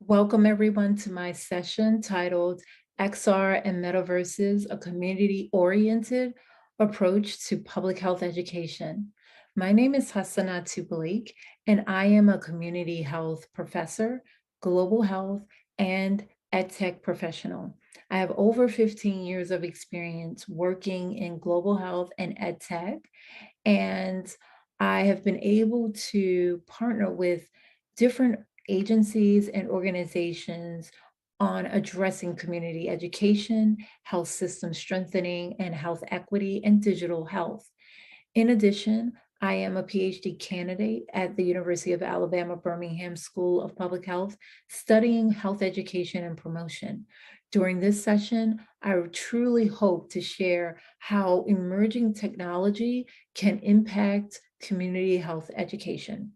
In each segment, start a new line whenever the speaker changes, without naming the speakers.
Welcome everyone to my session titled XR and Metaverses, a community-oriented approach to public health education. My name is Hassanatu, and I am a community health professor, global health, and EdTech professional. I have over 15 years of experience working in global health and EdTech, and I have been able to partner with different agencies and organizations on addressing community education, health system strengthening, and health equity and digital health. In addition, I am a PhD candidate at the University of Alabama Birmingham School of Public Health, studying health education and promotion. During this session, I truly hope to share how emerging technology can impact community health education.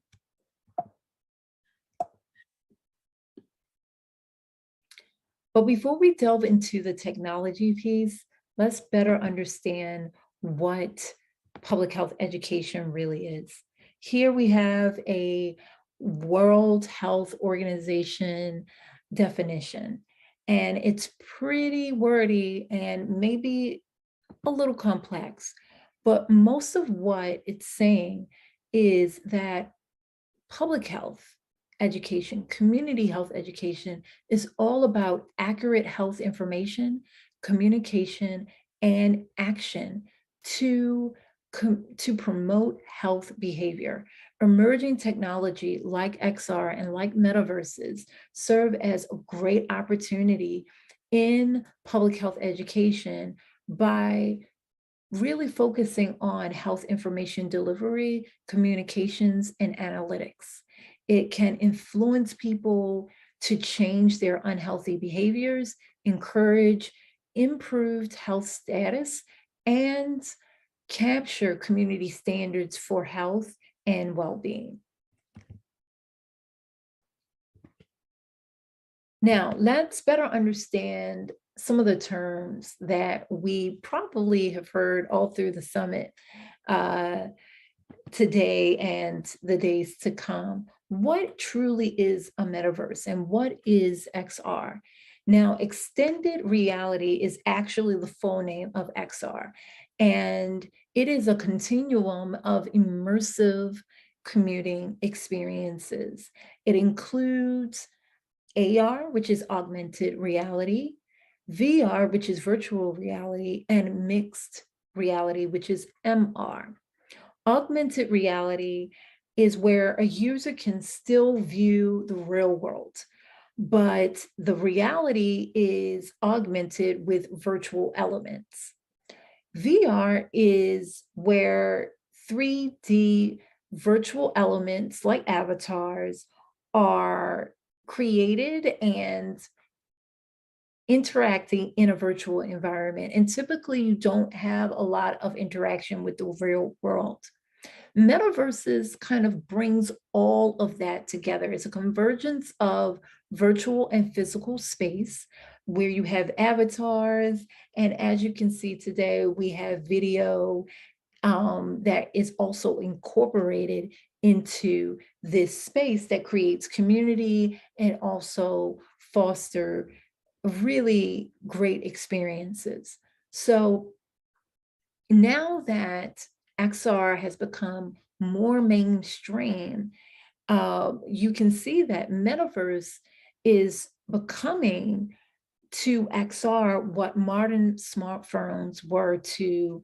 But before we delve into the technology piece, let's better understand what public health education really is. Here we have a World Health Organization definition, and it's pretty wordy and maybe a little complex, but most of what it's saying is that public health education, community health education is all about accurate health information, communication, and action to promote health behavior. Emerging technology like XR and like metaverses serve as a great opportunity in public health education by really focusing on health information delivery, communications, and analytics. It can influence people to change their unhealthy behaviors, encourage improved health status, and capture community standards for health and well-being. Now, let's better understand some of the terms that we probably have heard all through the summit today and the days to come. What truly is a metaverse and what is XR? Now, extended reality is actually the full name of XR, and it is a continuum of immersive commuting experiences. It includes AR, which is augmented reality, VR, which is virtual reality, and mixed reality, which is MR. Augmented reality is where a user can still view the real world, but the reality is augmented with virtual elements. VR is where 3D virtual elements like avatars are created and interacting in a virtual environment. And typically you don't have a lot of interaction with the real world. Metaverses kind of brings all of that together. It's a convergence of virtual and physical space where you have avatars. And as you can see today, we have video that is also incorporated into this space that creates community and also foster really great experiences. So now that XR has become more mainstream, you can see that Metaverse is becoming to XR what modern smartphones were to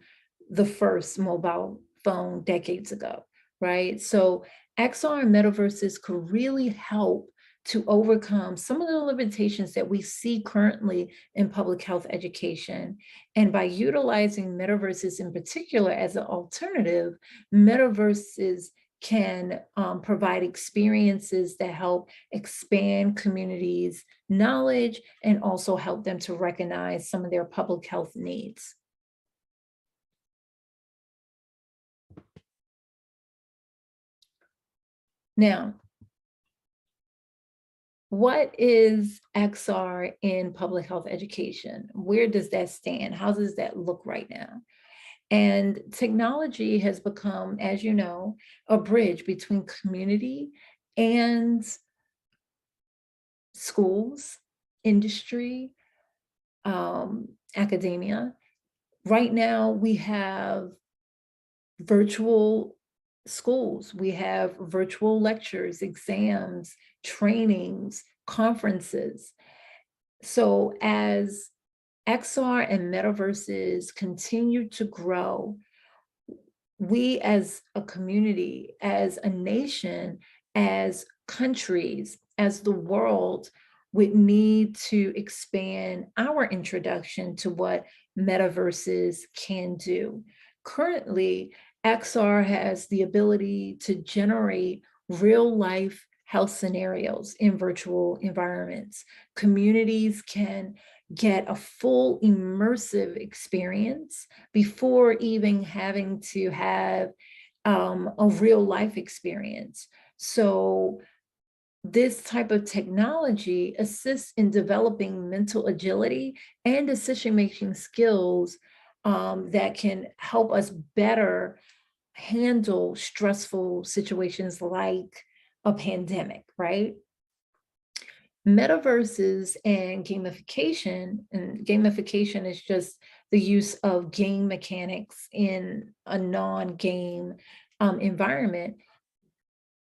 the first mobile phone decades ago, right? So XR and metaverses could really help to overcome some of the limitations that we see currently in public health education. And by utilizing metaverses in particular as an alternative, metaverses can provide experiences that help expand communities' knowledge and also help them to recognize some of their public health needs. Now, what is XR in public health education? Where does that stand? How does that look right now? And technology has become, as you know, a bridge between community and schools, industry, academia. Right now, we have virtual schools, we have virtual lectures, exams, trainings, conferences. So as XR and metaverses continue to grow, we as a community, as a nation, as countries, as the world would need to expand our introduction to what metaverses can do. Currently, XR has the ability to generate real life health scenarios in virtual environments. Communities can get a full immersive experience before even having to have a real life experience. So this type of technology assists in developing mental agility and decision-making skills that can help us better handle stressful situations like a pandemic, right? Metaverses and gamification is just the use of game mechanics in a non-game environment.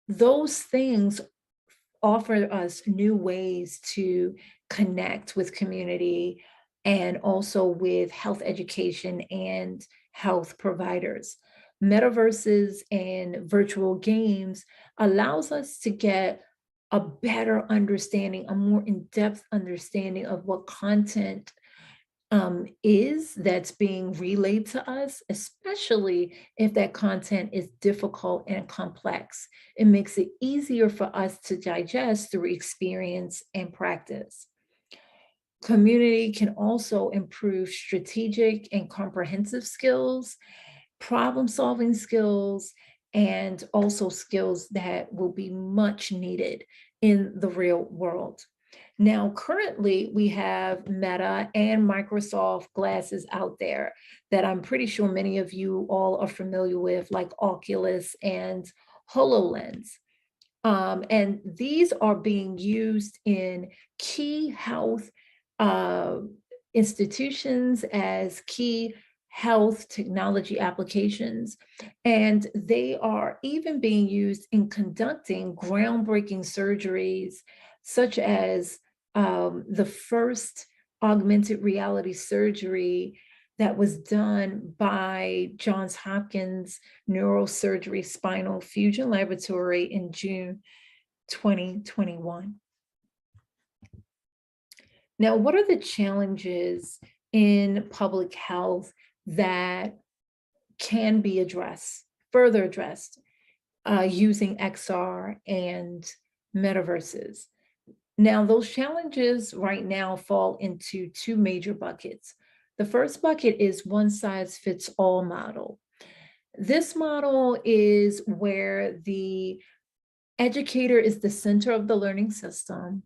Those things offer us new ways to connect with community and also with health education and health providers. Metaverses and virtual games allows us to get a better understanding, a more in-depth understanding of what content is that's being relayed to us, especially if that content is difficult and complex. It makes it easier for us to digest through experience and practice. Community can also improve strategic and comprehensive skills, problem-solving skills, and also skills that will be much needed in the real world. Now, currently, we have Meta and Microsoft glasses out there that I'm pretty sure many of you all are familiar with, like Oculus and HoloLens. And these are being used in key health uh, institutions as key health technology applications. And they are even being used in conducting groundbreaking surgeries, such as the first augmented reality surgery that was done by Johns Hopkins Neurosurgery Spinal Fusion Laboratory in June 2021. Now, what are the challenges in public health that can be further addressed using XR and metaverses? Now, those challenges right now fall into two major buckets. The first bucket is one size fits all model. This model is where the educator is the center of the learning system,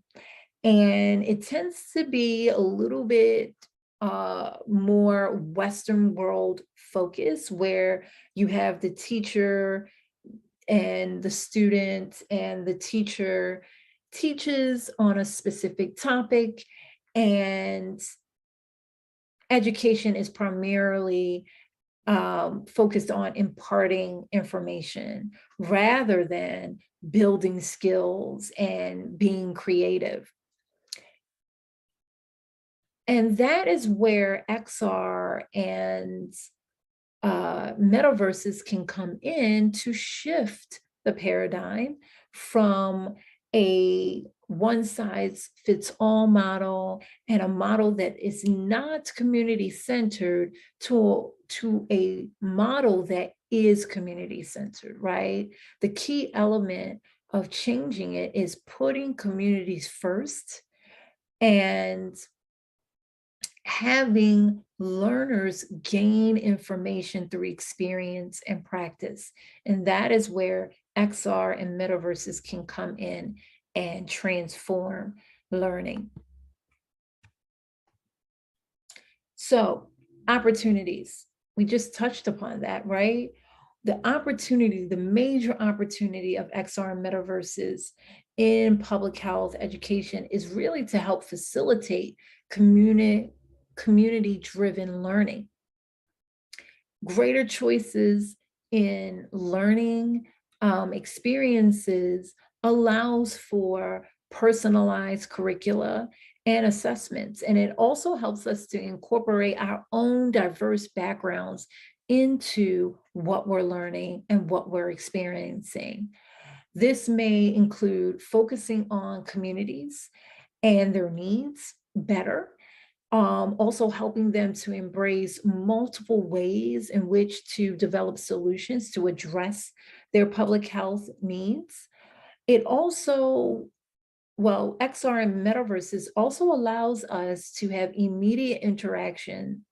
and it tends to be a little bit more Western world focus, where you have the teacher and the student, and the teacher teaches on a specific topic, and education is primarily focused on imparting information rather than building skills and being creative. And that is where XR and metaverses can come in to shift the paradigm from a one size fits all model and a model that is not community centered to a model that is community centered, right? The key element of changing it is putting communities first and having learners gain information through experience and practice. And that is where XR and metaverses can come in and transform learning. So, opportunities. We just touched upon that, right? The major opportunity of XR and metaverses in public health education is really to help facilitate community-driven learning, greater choices in learning experiences allows for personalized curricula and assessments. And it also helps us to incorporate our own diverse backgrounds into what we're learning and what we're experiencing. This may include focusing on communities and their needs better, also helping them to embrace multiple ways in which to develop solutions to address their public health needs. It also, well, XR and metaverses also allows us to have immediate interaction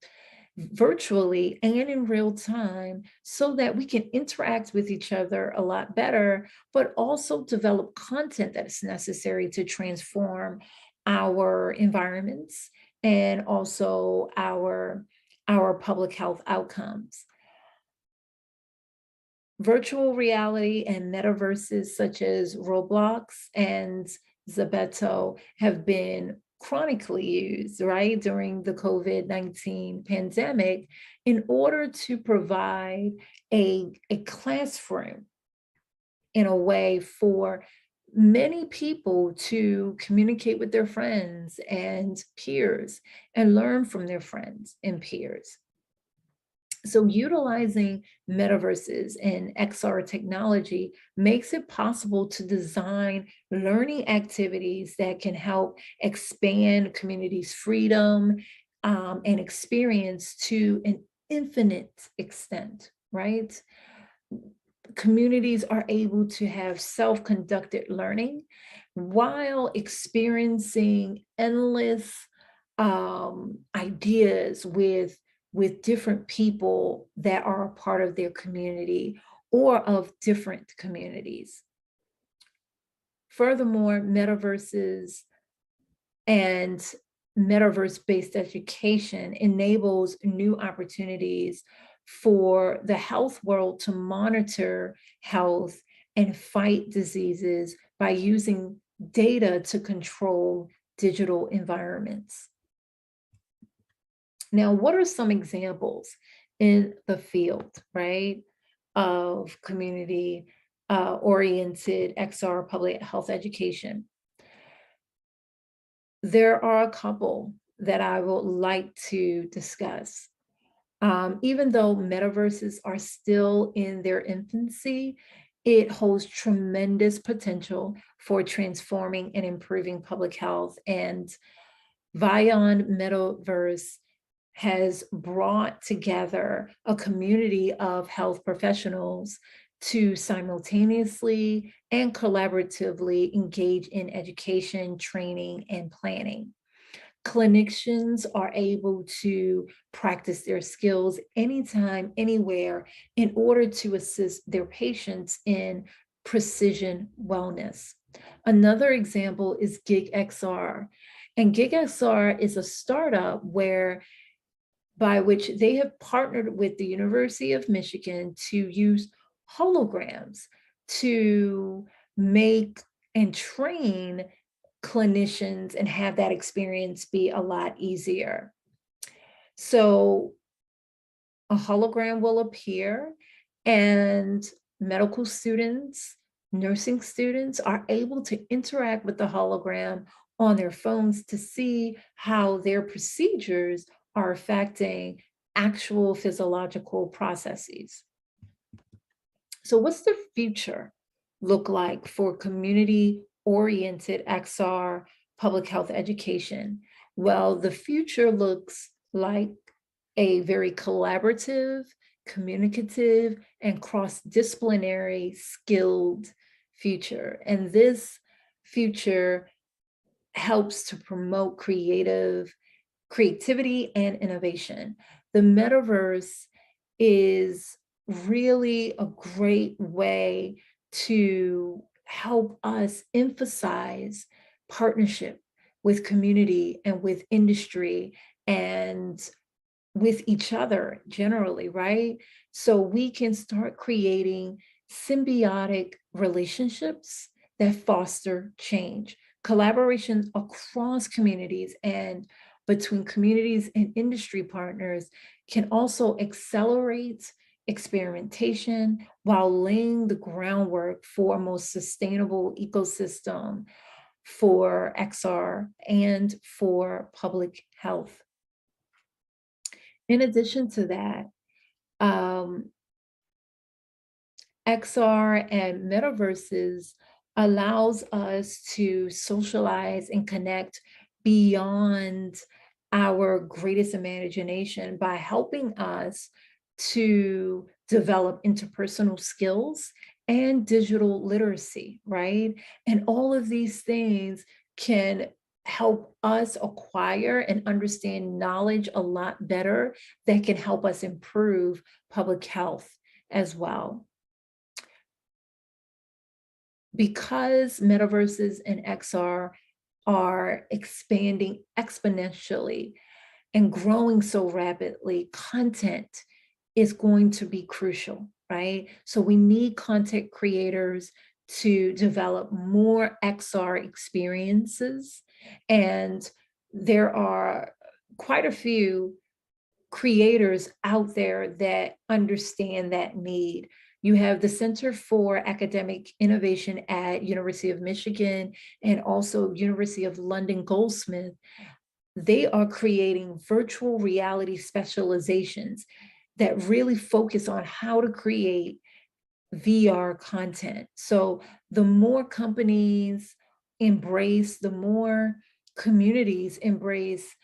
virtually and in real time so that we can interact with each other a lot better, but also develop content that is necessary to transform our environments and also our public health outcomes. Virtual reality and metaverses such as Roblox and Zebeto have been chronically used, right, during the COVID-19 pandemic in order to provide a classroom in a way for many people to communicate with their friends and peers and learn from their friends and peers. So utilizing metaverses and XR technology makes it possible to design learning activities that can help expand communities' freedom and experience to an infinite extent, right? Communities are able to have self-conducted learning while experiencing endless ideas with different people that are a part of their community or of different communities. Furthermore, metaverses and metaverse-based education enables new opportunities for the health world to monitor health and fight diseases by using data to control digital environments. Now, what are some examples in the field, right, of community oriented XR public health education? There are a couple that I would like to discuss. Even though metaverses are still in their infancy, it holds tremendous potential for transforming and improving public health. And Vion Metaverse has brought together a community of health professionals to simultaneously and collaboratively engage in education, training, and planning. Clinicians are able to practice their skills anytime, anywhere, in order to assist their patients in precision wellness. Another example is GigXR. And GigXR is a startup by which they have partnered with the University of Michigan to use holograms to make and train clinicians and have that experience be a lot easier. So a hologram will appear and medical students, nursing students are able to interact with the hologram on their phones to see how their procedures are affecting actual physiological processes. So what's the future look like for community-oriented XR public health education? Well, the future looks like a very collaborative, communicative, and cross-disciplinary skilled future. And this future helps to promote creativity and innovation. The metaverse is really a great way to help us emphasize partnership with community and with industry and with each other generally, right? So we can start creating symbiotic relationships that foster change, collaborations across communities and between communities and industry partners can also accelerate experimentation while laying the groundwork for a more sustainable ecosystem for XR and for public health. In addition to that, um, XR and metaverses allows us to socialize and connect beyond our greatest imagination by helping us to develop interpersonal skills and digital literacy, right? And all of these things can help us acquire and understand knowledge a lot better that can help us improve public health as well. Because metaverses and XR are expanding exponentially and growing so rapidly, content is going to be crucial, right? So we need content creators to develop more XR experiences. And there are quite a few creators out there that understand that need. You have the Center for Academic Innovation at University of Michigan and also University of London Goldsmith. They are creating virtual reality specializations that really focus on how to create VR content. So the more companies embrace, the more communities embrace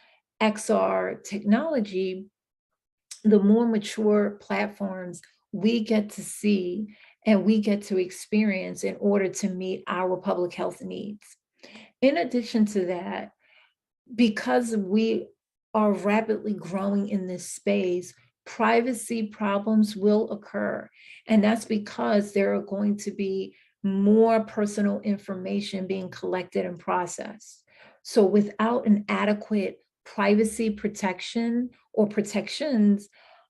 XR technology, the more mature platforms we get to see and we get to experience in order to meet our public health needs. In addition to that, because we are rapidly growing in this space, privacy problems will occur. And that's because there are going to be more personal information being collected and processed. So without an adequate privacy protection or protections,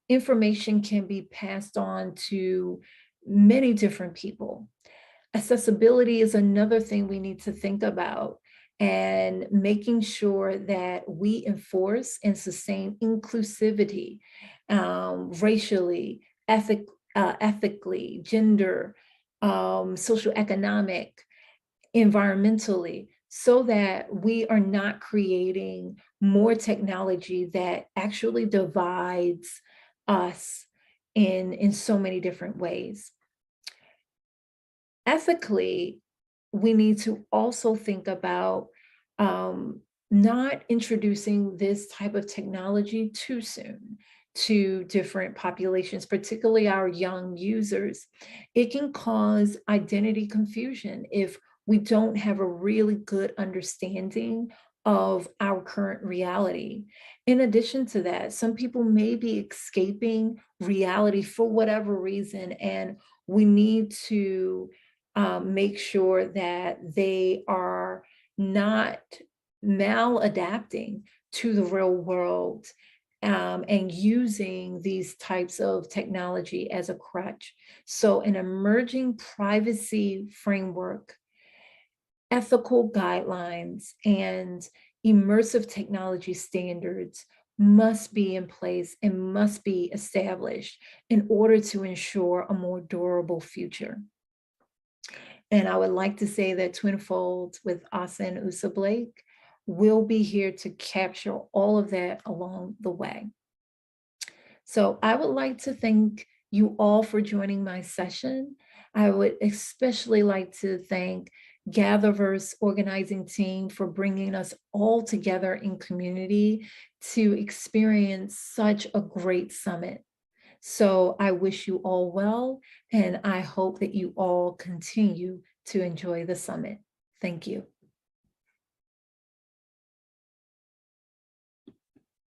information can be passed on to many different people. Accessibility is another thing we need to think about, and making sure that we enforce and sustain inclusivity, racially, ethically, gender, socioeconomic, environmentally, so that we are not creating more technology that actually divides us in so many different ways. Ethically, we need to also think about not introducing this type of technology too soon to different populations, particularly our young users. It can cause identity confusion if we don't have a really good understanding of our current reality. In addition to that, some people may be escaping reality for whatever reason, and we need to make sure that they are not maladapting to the real world and using these types of technology as a crutch. So an emerging privacy framework, ethical guidelines, and immersive technology standards must be in place and must be established in order to ensure a more durable future. And I would like to say that Twinfold with Asa and Usa Blake will be here to capture all of that along the way. So I would like to thank you all for joining my session. I would especially like to thank Gatherverse organizing team for bringing us all together in community to experience such a great summit. So I wish you all well, and I hope that you all continue to enjoy the summit. Thank you.